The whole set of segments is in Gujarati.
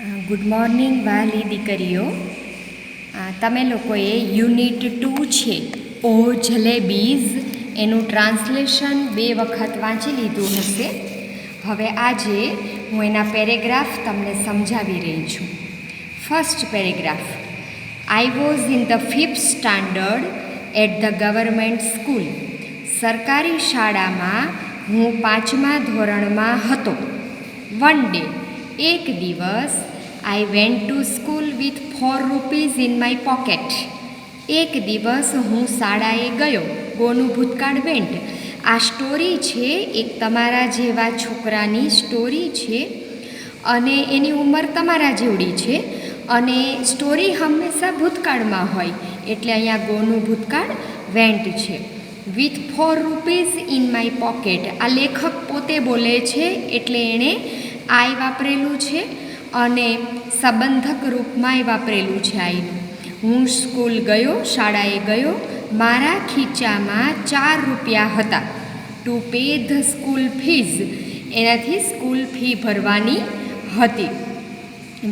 ગુડ મોર્નિંગ વાલી દીકરીઓ. તમે લોકોએ યુનિટ 2 છે ઓ જલેબીઝ એનું ટ્રાન્સલેશન 2 વખત વાંચી લીધું હશે. હવે આજે હું એના પેરેગ્રાફ તમને સમજાવી રહી છું. First paragraph. I was in the 5th standard eight the government school. સરકારી શાળામાં હું 5મા ધોરણમાં હતો. વન ડે, એક દિવસ, I went to school with 4 rupees in my pocket. એક દિવસ હું શાળાએ ગયો. ગોનું ભૂતકાળ વેન્ટ. આ સ્ટોરી છે, એક તમારા જેવા છોકરાની સ્ટોરી છે અને એની ઉંમર તમારા જેવડી છે અને સ્ટોરી હંમેશા ભૂતકાળમાં હોય એટલે અહીંયા ગોનું ભૂતકાળ વેન્ટ છે. With 4 rupees in my pocket. આ લેખક પોતે બોલે છે એટલે એણે આઈ વાપરેલું છે અને સંબંધક રૂપમાં વાપરેલું છે આઈનું. હું સ્કૂલ ગયો, શાળાએ ગયો. મારા ખીચામાં 4 રૂપિયા હતા. To pay the school fees. એનાથી સ્કૂલ ફી ભરવાની હતી.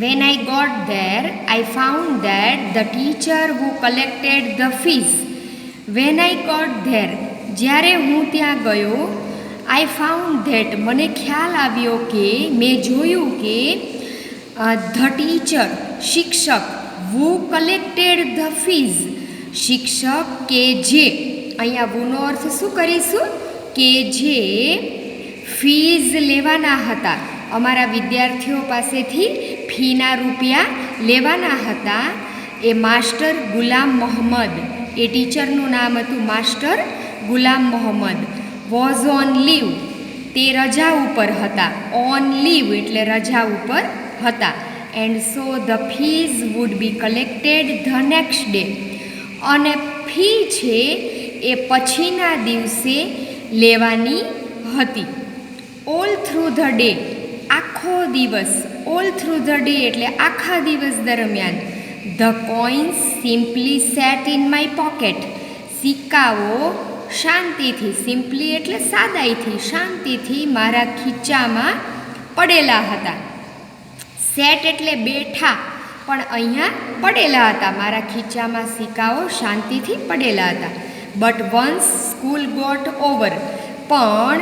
When I got there I found that the teacher who collected the fees. When I got there, જ્યારે હું ત્યાં ગયો, આઈ ફાઉન્ડ ધેટ, મને ખ્યાલ આવ્યો કે, મેં જોયું કે ધ ટીચર, શિક્ષક, વુ કલેક્ટેડ ધ ફીઝ, શિક્ષક કે જે, અહીંયા વુનો અર્થ શું કરીશું? કે જે ફીઝ લેવાના હતા, અમારા વિદ્યાર્થીઓ પાસેથી ફીના રૂપિયા લેવાના હતા. એ માસ્ટર ગુલામ મોહમ્મદ, એ ટીચરનું નામ હતું master Ghulam Mohammad. Was on leave, તે રજા ઉપર હતા. ઓન લીવ એટલે રજા ઉપર હતા. And so the fees would be collected the next day. અને ફી છે એ પછીના દિવસે લેવાની હતી. ઓલ થ્રુ ધ ડે, આખો દિવસ. ઓલ થ્રુ ધ ડે એટલે આખા દિવસ દરમિયાન. The coins simply set in my pocket. સિક્કાઓ શાંતિથી, સિમ્પલી એટલે સાદાઈથી, શાંતિથી મારા ખીચામાં પડેલા હતા. સેટ એટલે બેઠા, પણ અહીંયા પડેલા હતા. મારા ખીચામાં સિક્કાઓ શાંતિથી પડેલા હતા. But once school got over, પણ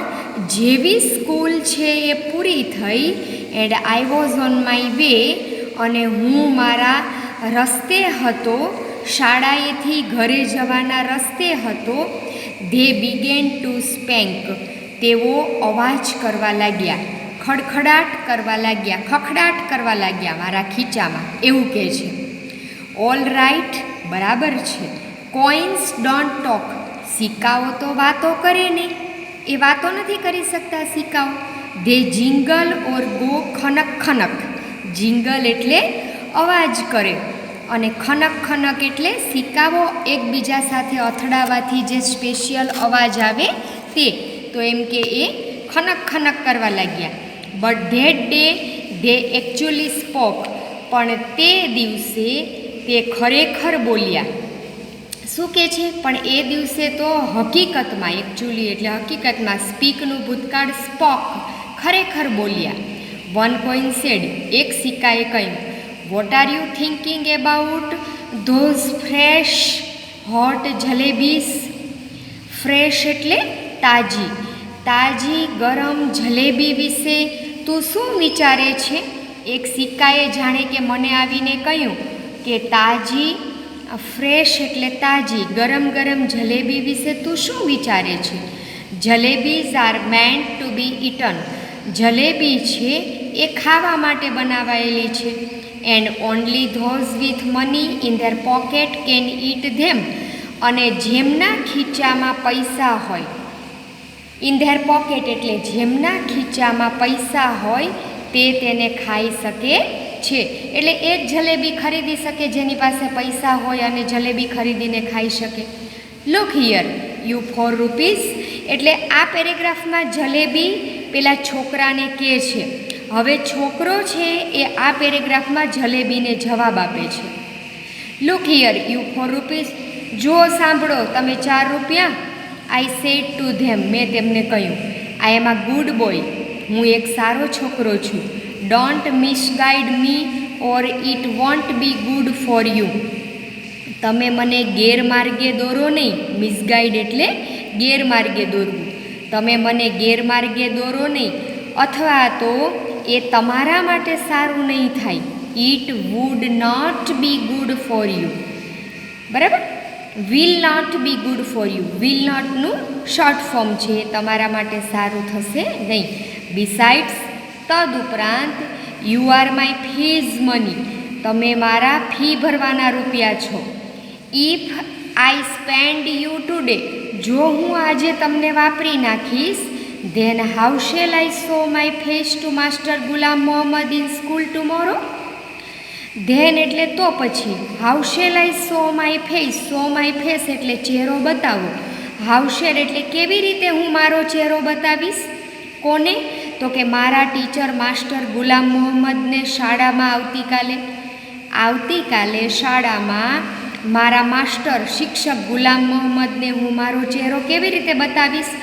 જેવી સ્કૂલ છે એ પૂરી થઈ, and I was on my way, અને હું મારા રસ્તે હતો, શાળાએથી ઘરે જવાના રસ્તે હતો. ધે બિગેન ટુ સ્પેન્ક, તેઓ અવાજ કરવા લાગ્યા, ખડખડાટ કરવા લાગ્યા, ખખડાટ કરવા લાગ્યા મારા ખીચામાં, એવું કહે છે. ઓલ રાઇટ, બરાબર છે. કોઇન્સ ડોન્ટ ટોક, સિક્કાઓ તો વાતો કરે નહીં, એ વાતો નથી કરી શકતા સિક્કાઓ. They jingle or go Khanak Khanak. Jingle એટલે અવાજ કરે અને ખનક ખનક એટલે સિક્કાઓ એકબીજા સાથે અથડાવાથી જે સ્પેશિયલ અવાજ આવે તે. તો એમ કે એ ખનક ખનક કરવા લાગ્યા. But that day they actually spoke, પણ તે દિવસે તે ખરેખર બોલ્યા. શું કહે છે? પણ એ દિવસે તો હકીકતમાં, એકચ્યુઅલી એટલે હકીકતમાં, સ્પીકનું ભૂતકાળ સ્પોક, ખરેખર બોલ્યા. વન કોઇન સેડ, એક સિક્કાએ કહ્યું, what are you thinking about those fresh hot jalebis. Fresh એટલે તાજી, તાજી ગરમ જલેબી વિશે તું શું વિચારે છે? એક સિક્કાએ જાણે કે મને આવીને કહ્યું કે તાજી, ફ્રેશ એટલે તાજી, ગરમ ગરમ જલેબી વિશે તું શું વિચારે છે? Jalebis are meant to be eaten. Jalebi છે એ ખાવા માટે બનાવાયેલી છે. And only those with money in their pocket can eat them. અને જેમના ખીચામાં પૈસા હોય, ઇન ધેર પોકેટ એટલે જેમના ખીચામાં પૈસા હોય તે તેને ખાઈ શકે છે. એટલે એ જ જલેબી ખરીદી શકે જેની પાસે પૈસા હોય અને જલેબી ખરીદીને ખાઈ શકે. Look here you 4 rupees. એટલે આ પેરેગ્રાફમાં જલેબી પેલા છોકરાને કહે છે. હવે છોકરો છે એ આ પેરેગ્રાફમાં જલેબીને જવાબ આપે છે. Look here you 4 rupees. જો સાંભળો તમે 4 રૂપિયા. આઈ સેડ ટુ ધેમ, મેં તેમને કહ્યું. આઈ એમ અ ગુડ બોય, હું એક સારો છોકરો છું. Don't misguide me or it want B good for you. તમે મને ગેરમાર્ગે દોરો નહીં. મિસગાઈડ એટલે ગેરમાર્ગે દોરવું. તમે મને ગેરમાર્ગે દોરો નહીં, અથવા તો એ તમારા માટે સારું નહીં થાય. It would not be good for you. બરાબર? Will not be good for you. Will નોટનું શોર્ટ ફોર્મ છે. તમારા માટે સારું થશે નહીં. બિસાઇડ્સ, તદુપરાંત, you are my fees money. તમે મારા ફી ભરવાના રૂપિયા છો. If I spend you today. જો હું આજે તમને વાપરી નાખીશ, then how shall I show my face to master Ghulam Mohammad in school tomorrow. Then એટલે તો પછી. How shall I show my face. So my face એટલે ચહેરો બતાવો. હાઉ શેલ એટલે કેવી રીતે હું મારો ચહેરો બતાવીશ. કોને? તો કે મારા ટીચર માસ્ટર ગુલામ મોહમ્મદને શાળામાં આવતીકાલે શાળામાં મારા માસ્ટર શિક્ષક ગુલામ મોહમ્મદને હું મારો ચહેરો કેવી રીતે બતાવીશ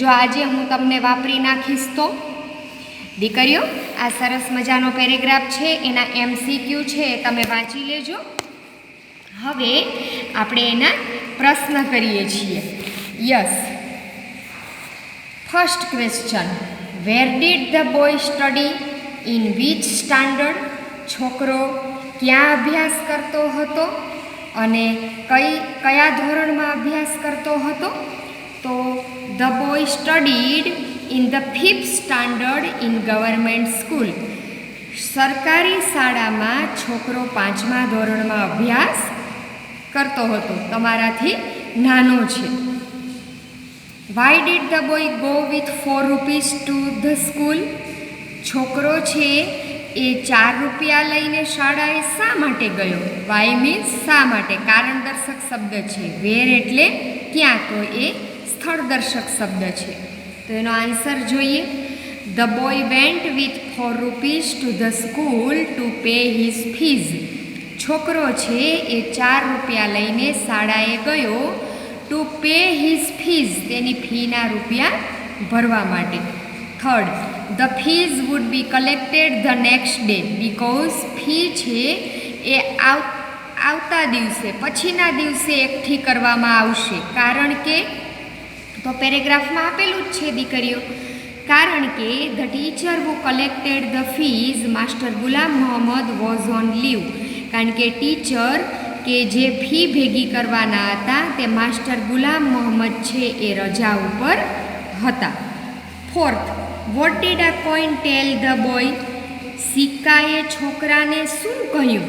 જો આજે હું તમને વાપરી નાખીશ તો. દીકરીઓ, આ સરસ મજાનો પેરેગ્રાફ છે, એના MCQ છે, તમે વાંચી લેજો. હવે આપણે એના પ્રશ્ન કરીએ છીએ. Yes. First question, where did the boy study? In which standard? છોકરો ક્યાં અભ્યાસ કરતો હતો અને કયા ધોરણમાં અભ્યાસ કરતો હતો? તો the boy studied in the 5th standard in government school. સરકારી શાળામાં છોકરો 5મા ધોરણમાં અભ્યાસ કરતો હતો. તમારાથી નાનો છે. Why did the boy go with 4 rupees to the school? છોકરો છે એ 4 રૂપિયા લઈને શાળાએ શા માટે ગયો? વાય મીન્સ શા માટે, કારણ દર્શક શબ્દ છે. વેર એટલે ક્યાં, તો એ સ્થળ દર્શક શબ્દ છે. તો એનો આન્સર જોઈએ. The boy vent with 4 rupees to the school to pay his fees. છોકરો છે એ 4 રૂપિયા લઈને શાળાએ ગયો ટુ પે હિઝ ફીઝ, તેની ફીના રૂપિયા ભરવા માટે. Third, the fees would be collected the next day. Because fee છે એ આવતા દિવસે, પછીના દિવસે એકઠી કરવામાં આવશે. કારણ કે, તો પેરેગ્રાફમાં આપેલું જ છે દીકરીઓ. કારણ કે the teacher who collected the fees master Ghulam Mohammad was on leave. કારણ કે ટીચર કે જે ફી ભેગી કરવાના હતા તે માસ્ટર ગુલામ મોહમ્મદ છે એ રજા ઉપર હતા. Fourth, what did a coin tell the boy? સિક્કાએ છોકરાને શું કહ્યું?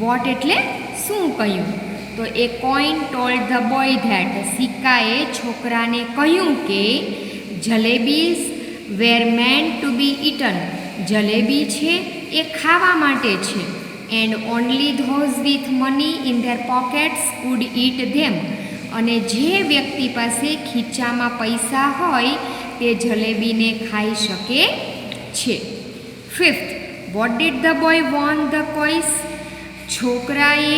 વોટ એટલે શું કહ્યું? તો એ coin told the boy that. સિક્કાએ છોકરાને કહ્યું કે jalebis were meant to be eaten. Jalebi છે એ ખાવા માટે છે. And only those with money in their pockets could eat them. અને જે વ્યક્તિ પાસે ખીચામાં પૈસા હોય તે જલેબીને ખાઈ શકે છે. Fifth, what did the boy warn the coins? છોકરાએ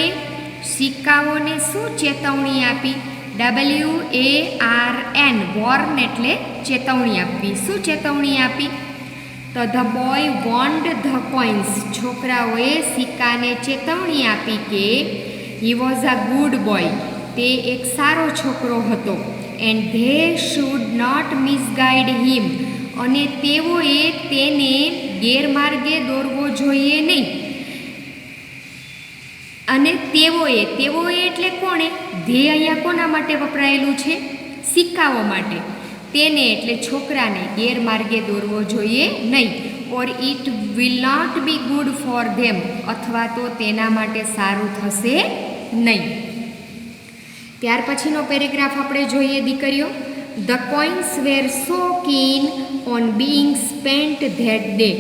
સિક્કાઓને શું ચેતવણી આપી? WARN. વોર્ન એટલે ચેતવણી આપવી. શું ચેતવણી આપી? તો the boy warned the coins. છોકરાઓએ સિક્કાને ચેતવણી આપી કે he was a good boy. તે એક સારો છોકરો હતો. And they should not misguide him. અને તેઓએ તેને ગેરમાર્ગે દોરવો જોઈએ નહીં. અને તેઓએ એટલે કોણે? ધે અહીંયા કોના માટે વપરાયેલું છે? સિક્કાઓ માટે. તેને એટલે છોકરાને ગેરમાર્ગે દોરવો જોઈએ નહીં. Or it will not be good for them. અથવા તો તેના માટે સારું થશે નહીં. ત્યાર પછીનો પેરેગ્રાફ આપણે જોઈએ દીકરીઓ. The coins were so keen on being spent that day.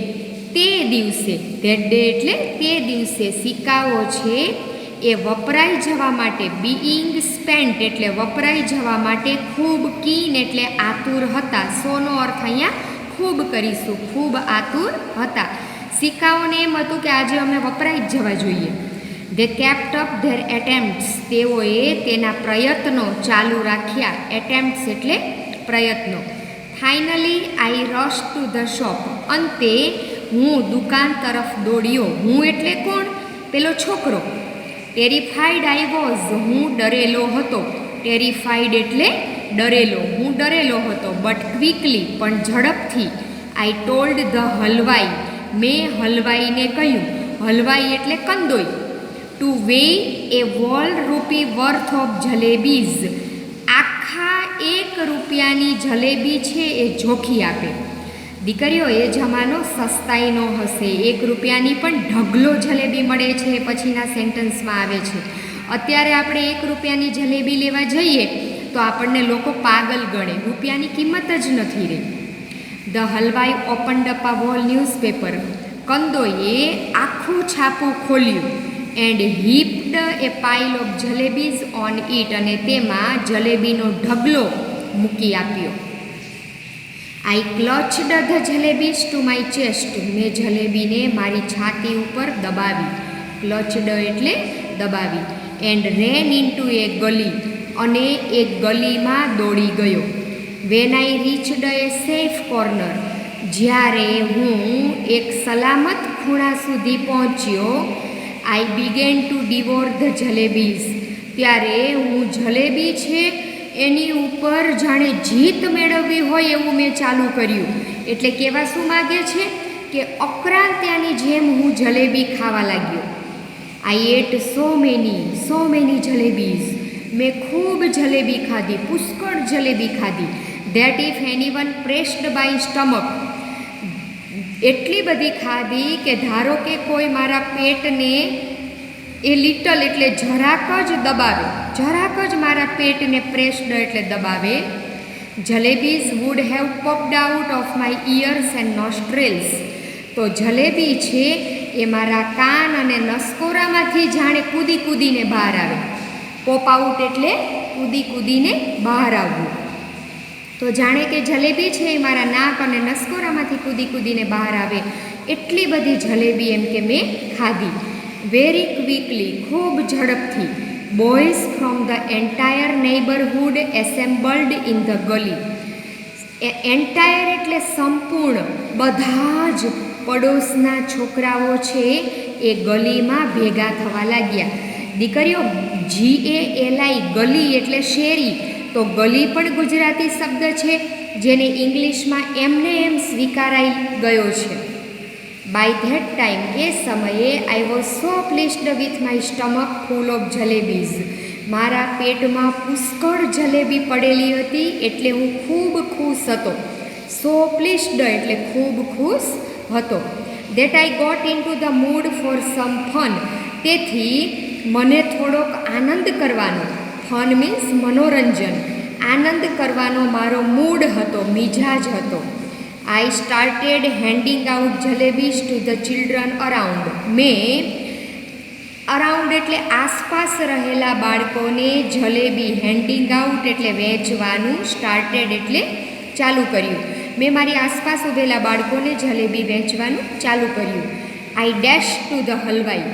તે દિવસે, ધેટ ડે એટલે તે દિવસે સિક્કાઓ છે એ વપરાઈ જવા માટે, બીઇંગ સ્પેન્ટ એટલે વપરાઈ જવા માટે ખૂબ કીન એટલે આતુર હતા. સોનો અર્થ અહીંયા ખૂબ કરીશું. ખૂબ આતુર હતા. સિક્કાઓને એમ હતું કે આજે અમે વપરાઈ જ જવા જોઈએ. દે કેપ્ટ અપ ધેર એટેમ્પ્ટ્સ. તેઓએ તેના પ્રયત્નો ચાલુ રાખ્યા. એટેમ્પ્ટ્સ એટલે પ્રયત્નો. Finally I rush to the shop. અંતે હું દુકાન તરફ દોડ્યો. હું એટલે કોણ? પેલો છોકરો. ટેરિફાઈડ આઈ વોઝ, હું ડરેલો હતો. ટેરિફાઈડ એટલે ડરેલો. હું ડરેલો હતો. બટ ક્વિકલી, પણ ઝડપથી. આઈ ટોલ્ડ ધ હલવાઈ, મેં હલવાઈને કહ્યું. હલવાઈ એટલે કંદોઈ. ટુ વેઇ એ વોલ રૂપી વર્થ ઓફ જલેબીઝ, આખા 1 રૂપિયાની જલેબી છે એ જોખી આપે. દીકરીઓ, એ જમાનો સસ્તાઈનો હશે. 1 રૂપિયાની પણ ઢગલો જલેબી મળે છે પછીના સેન્ટન્સમાં આવે છે. અત્યારે આપણે 1 રૂપિયાની જલેબી લેવા જઈએ તો આપણને લોકો પાગલ ગણે. રૂપિયાની કિંમત જ નથી રહી. The halwai opened up a whole newspaper, કંદોઈએ આખું છાપું ખોલ્યું. And heaped a pile of jalebis on it, અને તેમાં જલેબીનો ઢગલો મૂકી આપ્યો. I clutched the jalebis to my chest, મેં જલેબીને મારી છાતી ઉપર દબાવી. ક્લચડ એટલે દબાવી. એન્ડ રેન ઇન્ટુ એ ગલી, અને એક ગલીમાં દોડી ગયો. When I reached a safe corner, જ્યારે હું એક સલામત ખૂણા સુધી પહોંચ્યો. I began to devour the jalebis, ત્યારે હું જલેબી છે એની ઉપર જાણે જીત મેળવવી હોય એવું મેં ચાલુ કર્યું. એટલે કહેવા શું માગે છે કે અક્રાંત્યાની જેમ હું જલેબી ખાવા લાગ્યો. I ate so many jalebis, મેં ખૂબ જલેબી ખાધી, પુષ્કળ જલેબી ખાધી. That if anyone pressed by stomach, એટલી બધી ખાધી કે ધારો કે કોઈ મારા પેટને એ લિટલ એટલે જરાક જ દબાવે, જરાક જ મારા પેટને પ્રેસ્ડ એટલે દબાવે. Jalebis would have popped out of my ears and nostrils, તો જલેબી છે એ મારા કાન અને નસકોરામાંથી જાણે કૂદી કૂદીને બહાર આવે. પોપ આઉટ એટલે કૂદી કૂદીને બહાર આવવું. તો જાણે કે જલેબી છે એ મારા નાક અને નસકોરામાંથી કૂદી કૂદીને બહાર આવે. એટલી બધી જલેબી એમ કે મેં ખાધી. વેરી ક્વિકલી, ખૂબ ઝડપથી. Boys from the entire neighbourhood assembled in the gali. Entire એટલે સંપૂર્ણ, બધા જ પડોશના છોકરાઓ છે એ ગલીમાં ભેગા થવા લાગ્યા. દીકરીઓ, GALI ગલી એટલે શેરી, તો ગલી પણ ગુજરાતી શબ્દ છે જેને ઇંગ્લિશમાં એમને એમ સ્વીકારાઈ ગયો છે. બાય ધેટ ટાઈમ, એ સમયે I was so pleased with my stomach full of jalebis, મારા પેટમાં પુષ્કળ જલેબી પડેલી હતી એટલે હું ખૂબ ખુશ હતો. સો પ્લીસ્ડ એટલે ખૂબ ખુશ હતો. That I got into the mood for some fun, તેથી મને થોડોક આનંદ કરવાનો, ફન મીન્સ મનોરંજન, આનંદ કરવાનો મારો મૂડ હતો, મિજાજ હતો. I started handing out jalebis to the children around, મેં અરાઉન્ડ એટલે આસપાસ રહેલા બાળકોને જલેબી, હેન્ડિંગ આઉટ એટલે વેચવાનું, સ્ટાર્ટેડ એટલે ચાલુ કર્યું. મેં મારી આસપાસ ઊભેલા બાળકોને જલેબી વેચવાનું ચાલુ કર્યું. આઈ ડેશ ટુ ધ હલવાઈ,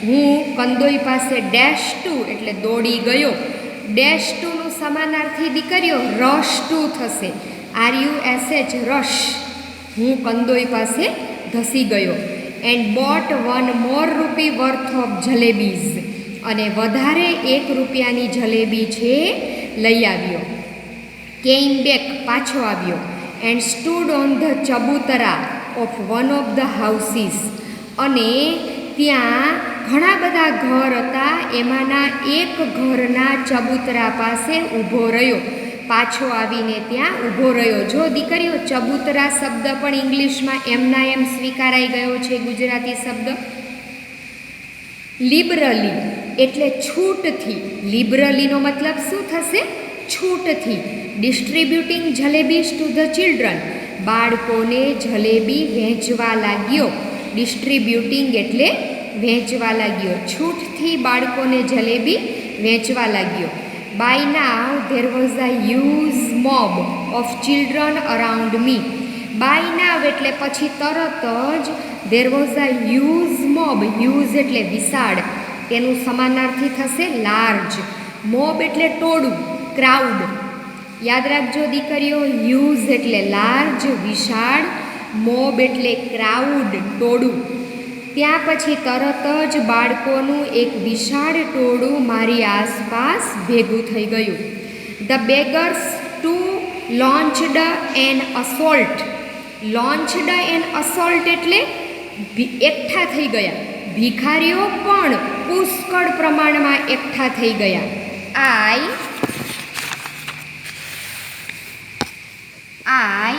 હું કંદોઈ પાસે ડેશ ટુ એટલે દોડી ગયો. ડેશ ટુનું સમાનાર્થી દીકરીઓ રશ ટુ થશે. RUSH rush. હું કંદોઈ પાસે ધસી ગયો. એન્ડ બોટ 1 more રૂપી વર્થ ઓફ જલેબીઝ, અને વધારે 1 રૂપિયાની જલેબી છે લઈ આવ્યો. કેમ બેક પાછો આવ્યો. And stood on the chabutra of one of the houses, અને ત્યાં ઘણા બધા ઘર હતા, એમાંના એક ઘરના ચબૂતરા પાસે ઊભો રહ્યો. પાછો આવીને ત્યાં ઊભો રહ્યો. જો દીકરીઓ, ચબૂતરા શબ્દ પણ ઇંગ્લિશમાં એમના એમ સ્વીકારાઈ ગયો છે ગુજરાતી શબ્દ. લિબરલી એટલે છૂટથી. લિબરલીનો મતલબ શું થશે? છૂટથી. Distributing jalebis to the children, બાળકોને જલેબી વહેંચવા લાગ્યો. ડિસ્ટ્રીબ્યુટિંગ એટલે વહેંચવા લાગ્યો. છૂટથી બાળકોને જલેબી વહેંચવા લાગ્યો. Buy now there was a huge mob of children around me. Buy now એટલે પછી તરત જ there was a huge mob. Huge એટલે વિશાળ, તેનું સમાનાર્થી થશે લાર્જ. મોબ એટલે ટોળું, ક્રાઉડ. યાદ રાખજો દીકરીઓ, હ્યુજ એટલે લાર્જ, વિશાળ, મોબ એટલે ક્રાઉડ, ટોળું. ત્યાં પછી તરત જ બાળકોનું એક વિશાળ ટોળું મારી આસપાસ ભેગું થઈ ગયું. The beggars too launched an assault. Launched an assault એટલે એકઠા થઈ ગયા. ભિખારીઓ પણ પુષ્કળ પ્રમાણમાં એકઠા થઈ ગયા. I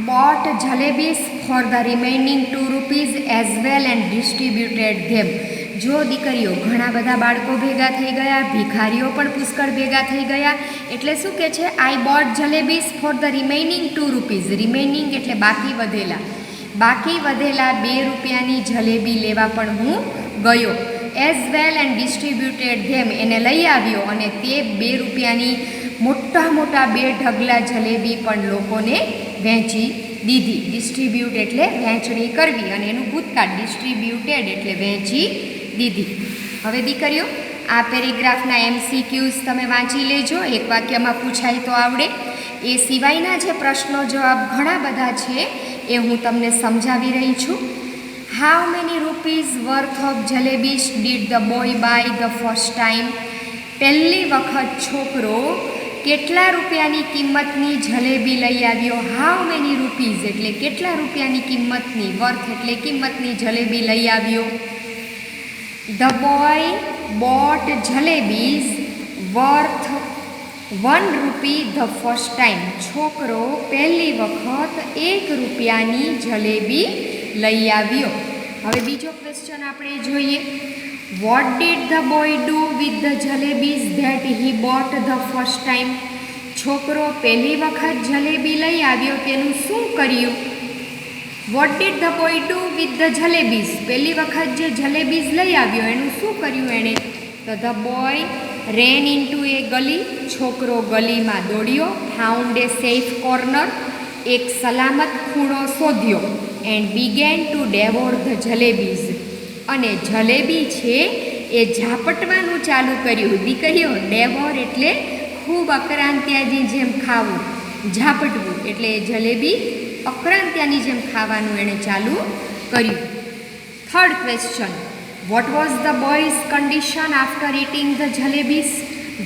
bought jalebis for the remaining 2 rupees as well and distributed them. જો દીકરીઓ, ઘણા બધા બાળકો ભેગા થઈ ગયા, ભિખારીઓ પણ પુષ્કળ ભેગા થઈ ગયા. એટલે શું કે છે? આઈ boat jalebis for the remaining 2 rupees. Remaining એટલે બાકી વધેલા. બાકી વધેલા 2 રૂપિયાની જલેબી લેવા પણ હું ગયો. એઝ વેલ એન્ડ ડિસ્ટ્રીબ્યુટેડ ધેમ, એને લઈ આવ્યો અને તે 2 રૂપિયાની મોટા મોટા 2 ઢગલા જલેબી પણ લોકોને વહેંચી દીધી. ડિસ્ટ્રીબ્યુટ એટલે વહેંચણી કરવી અને એનું ભૂતકાળ ડિસ્ટ્રીબ્યુટેડ એટલે વહેંચી દીધી. હવે દીકરીઓ, આ પેરેગ્રાફના MCQs તમે વાંચી લેજો. એક વાક્યમાં પૂછાય તો આવડે. એ સિવાયના જે પ્રશ્નો જવાબ ઘણા બધા છે એ હું તમને સમજાવી રહી છું. How many rupees worth of jalebis did the boy buy the first time. પહેલી વખત છોકરો કેટલા રૂપિયાની કિંમતની જલેબી લઈ આવ્યો. હાઉ મેની રૂપીઝ એટલે કેટલા રૂપિયાની કિંમતની, વર્થ એટલે કિંમતની જલેબી લઈ આવ્યો. The boy boat jalebis worth 1 રૂપી ધ ફર્સ્ટ ટાઈમ. છોકરો પહેલી વખત 1 રૂપિયાની જલેબી લઈ આવ્યો. હવે બીજો ક્વેશ્ચન આપણે જોઈએ. Vote did the boy do with the jalebis that he bought the first time. છોકરો પહેલી વખત જલેબી લઈ આવ્યો તેનું શું કર્યું? Vote did the boy do with the jalebis. પહેલી વખત જે જલેબીઝ લઈ આવ્યો એનું શું કર્યું એણે? તો the boy ran into a gali. છોકરો ગલીમાં દોડ્યો. Found a safe corner. એક સલામત ખૂણો શોધ્યો. And began to devour the jalebis. અને જલેબી છે એ ઝાપટવાનું ચાલુ કર્યું. દીકરીઓ, ડેવોર એટલે ખૂબ અક્રાંત્યાની જેમ ખાવું, ઝાપટવું એટલે જલેબી અક્રાંત્યાની જેમ ખાવાનું એણે ચાલુ કર્યું. Third question. What was the boy's condition after eating the jalebis.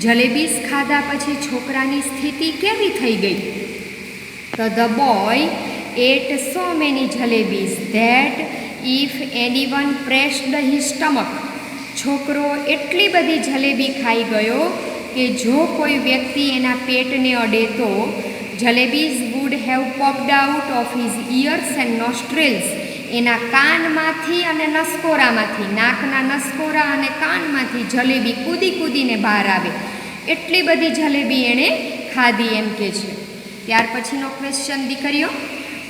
Jalebis ખાધા પછી છોકરાની સ્થિતિ કેવી થઈ ગઈ? તો the boy ate so many jalebis that if anyone pressed his stomach. છોકરો એટલી બધી જલેબી ખાઈ ગયો કે જો કોઈ વ્યક્તિ એના પેટને અડે તો jalebis would have popped out of his ears and nostrils. એના કાનમાંથી અને નસકોરામાંથી, નાકના નસકોરા અને કાનમાંથી જલેબી કૂદી કૂદીને બહાર આવે. એટલી બધી જલેબી એણે ખાધી એમ કે છે. ત્યાર પછીનો ક્વેશ્ચન દીકરીઓ.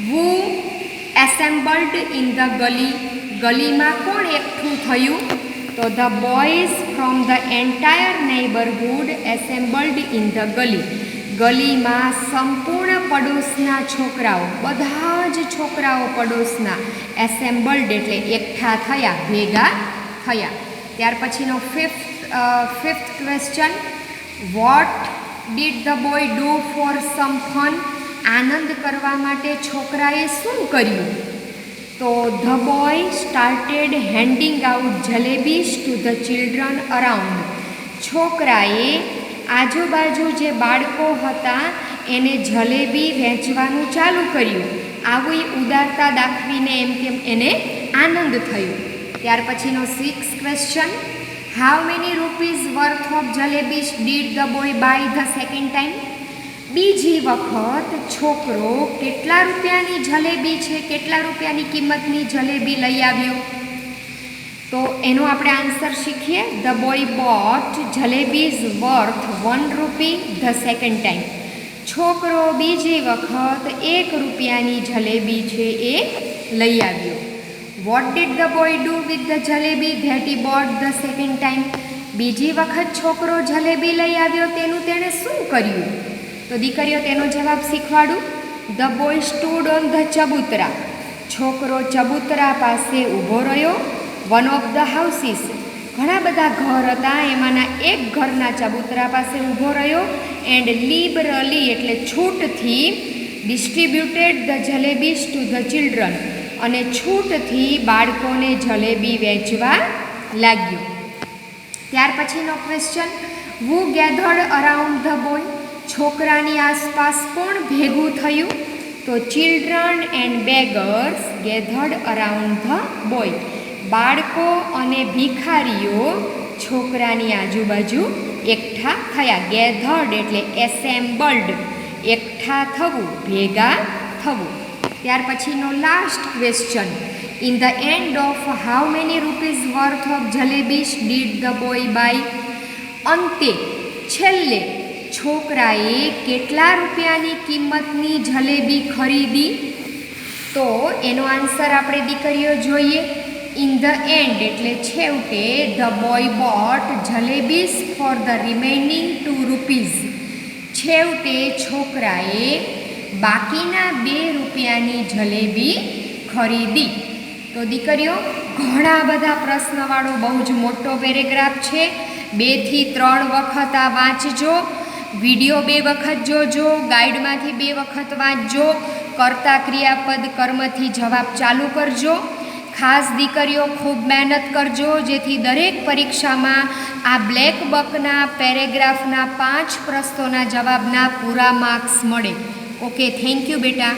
વુ એસેમ્બલ્ડ ઇન ધ ગલી. ગલીમાં કોણ એકઠું થયું? તો the boys from the entire neighbourhood assembled in the gali. ગલીમાં સંપૂર્ણ પડોશના છોકરાઓ, બધા જ છોકરાઓ પડોશના એસેમ્બલ્ડ એટલે એકઠા થયા, ભેગા થયા. ત્યાર પછીનો fifth question. What did the boy do for some fun. આનંદ કરવા માટે છોકરાએ શું કર્યું? તો the boy started handing out jalebis to the children around. છોકરાએ આજુબાજુ જે બાળકો હતા એને જલેબી વહેંચવાનું ચાલુ કર્યું. આવી ઉદારતા દાખવીને એમ કેમ એને આનંદ થયો. ત્યાર પછીનો 6th question. How many rupees worth of jalebis did the boy buy the second time. બીજી વખત છોકરો કેટલા રૂપિયાની જલેબી છે, કેટલા રૂપિયાની કિંમતની જલેબી લઈ આવ્યો? તો એનો આપણે આન્સર શીખીએ. The boy boat jalebis worth 1 રૂપી ધ સેકન્ડ ટાઈમ. છોકરો બીજી વખત 1 રૂપિયાની જલેબી છે એ લઈ આવ્યો. Vote did the boy do with the jalebi that he bought the second time. બીજી વખત છોકરો જલેબી લઈ આવ્યો તેનું તેણે શું કર્યું? તો દીકરીઓ, તેનો જવાબ શીખવાડું. The boy stood on the chabutra. છોકરો ચબૂતરા પાસે ઊભો રહ્યો. One of the houses. ઘણા બધા ઘર હતા, એમાંના એક ઘરના ચબૂતરા પાસે ઊભો રહ્યો. એન્ડ લિબરલી એટલે છૂટથી distributed the jalebis to the children, અને છૂટથી બાળકોને જલેબી વેચવા લાગ્યો. ત્યાર પછીનો question, who gathered around the boy, છોકરાની આસપાસ કોણ ભેગું થયું? તો children and beggars gathered around the boy, બાળકો અને ભિખારીઓ છોકરાની આજુબાજુ એકઠા થયા. ગેધર્ડ એટલે એસેમ્બલ્ડ, એકઠા થવું, ભેગા થવું. ત્યાર પછીનો last question, in the end of how many rupees worth of jalebis did the boy buy? અંતે છેલ્લે છોકરાએ કેટલા રૂપિયાની કિંમતની જલેબી ખરીદી? તો એનો આન્સર આપણે દીકરીઓ જોઈએ. ઇન ધ એન્ડ એટલે છેવટે, the boy bought jalebis for the remaining 2 rupees. છેવટે છોકરાએ બાકીના 2 રૂપિયાની જલેબી ખરીદી. તો દીકરીઓ, ઘણા બધા પ્રશ્નવાળો બહુ જ મોટો પેરેગ્રાફ છે. 2 થી 3 વખત આ વાંચજો, વિડીયો 2 વખત જોજો, ગાઈડમાંથી 2 વખત વાંચજો, કર્તા ક્રિયાપદ કર્મથી જવાબ ચાલુ કરજો. ખાસ દીકરીઓ ખૂબ મહેનત કરજો, જેથી દરેક પરીક્ષામાં આ બ્લેક બકના પેરેગ્રાફના 5 પ્રશ્નોના જવાબના પૂરા માર્ક્સ મળે. ઓકે, થેન્ક યુ બેટા.